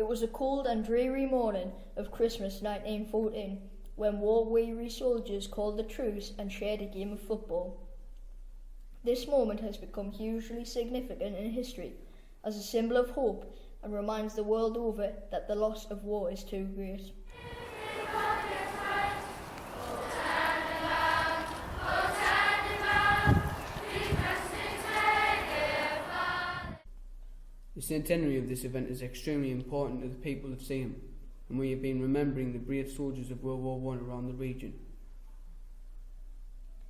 It was a cold and dreary morning of Christmas 1914 when war-weary soldiers called a truce and shared a game of football. This moment has become hugely significant in history as a symbol of hope and reminds the world over that the loss of war is too great. The centenary of this event is extremely important to the people of Seaham, and we have been remembering the brave soldiers of World War I around the region.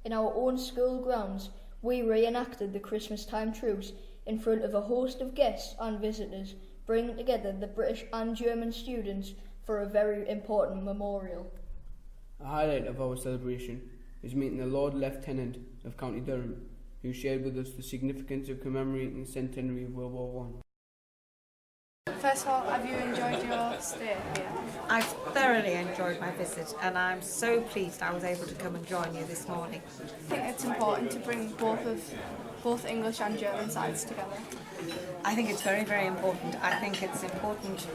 In our own school grounds, we reenacted the Christmas time truce in front of a host of guests and visitors, bringing together the British and German students for a very important memorial. A highlight of our celebration is meeting the Lord Lieutenant of County Durham, who shared with us the significance of commemorating the centenary of World War I. First of all, have you enjoyed your stay here? I've thoroughly enjoyed my visit, and I'm so pleased I was able to come and join you this morning. I think it's important to bring both English and German sides together. I think it's very, very important. I think it's important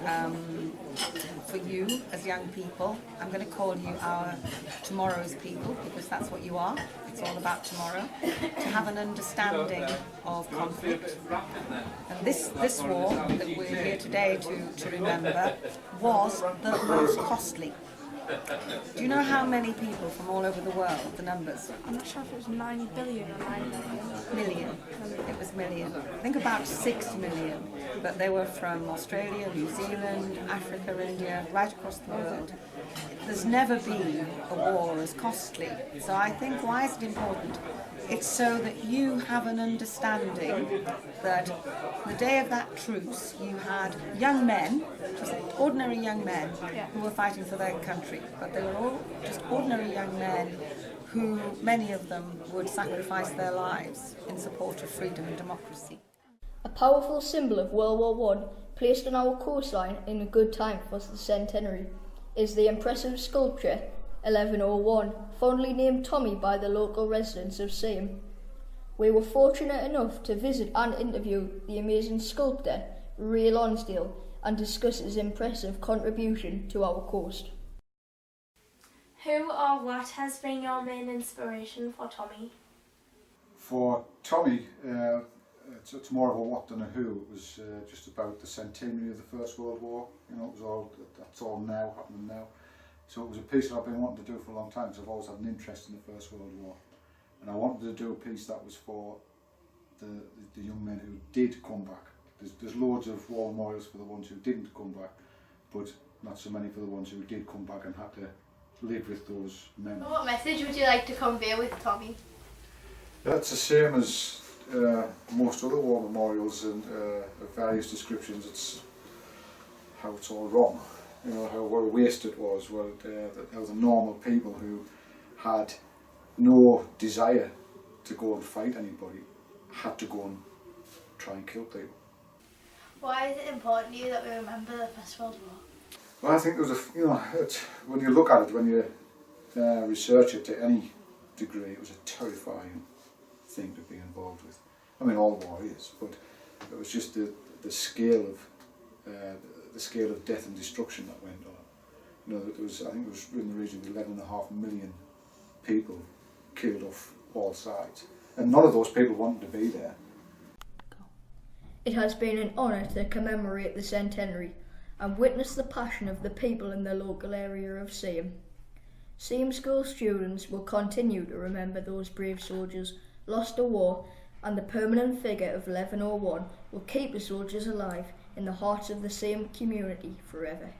for you as young people. I'm going to call you our tomorrow's people, because that's what you are. It's all about tomorrow. To have an understanding of conflict. And this war that we're here today to remember was the most costly. Do you know how many people from all over the world, the numbers? I'm not sure if it was 9 billion or 9 million. Million. It was million. I think about 6 million. But they were from Australia, New Zealand, Africa, India, right across the world. There's never been a war as costly. So I think, why is it important? It's so that you have an understanding that the day of that truce you had young men, just ordinary young men, who were fighting for their country, but they were all just ordinary young men who, many of them, would sacrifice their lives in support of freedom and democracy. A powerful symbol of World War I, placed on our coastline in a good time for the centenary, is the impressive sculpture 1101, fondly named Tommy by the local residents of Seaham. We were fortunate enough to visit and interview the amazing sculptor, Ray Lonsdale, and discuss his impressive contribution to our coast. Who or what has been your main inspiration for Tommy? For Tommy, it's more of a what than a who. It was just about the centenary of the First World War. You know, that's all now, happening now. So it was a piece that I've been wanting to do for a long time, because I've always had an interest in the First World War. And I wanted to do a piece that was for the young men who did come back. There's loads of war memorials for the ones who didn't come back, but not so many for the ones who did come back and had to live with those memories. What message would you like to convey with Tommy? Yeah, it's the same as most other war memorials and of various descriptions. It's how it's all wrong. You know, how what a waste it was, how the normal people who had no desire to go and fight anybody had to go and try and kill people. Why is it important to you that we remember the First World War? Well, I think there was when you look at it, when you research it to any degree, it was a terrifying thing to be involved with. I mean, all war is, but it was just the scale of death and destruction that went on. You know, I think it was in the region of 11.5 million people killed off all sides, and none of those people wanted to be there. It has been an honour to commemorate the centenary and witness the passion of the people in the local area of Seaham. Seaham School students will continue to remember those brave soldiers lost to war, and the permanent figure of 1101 will keep the soldiers alive in the hearts of the Seaham community forever.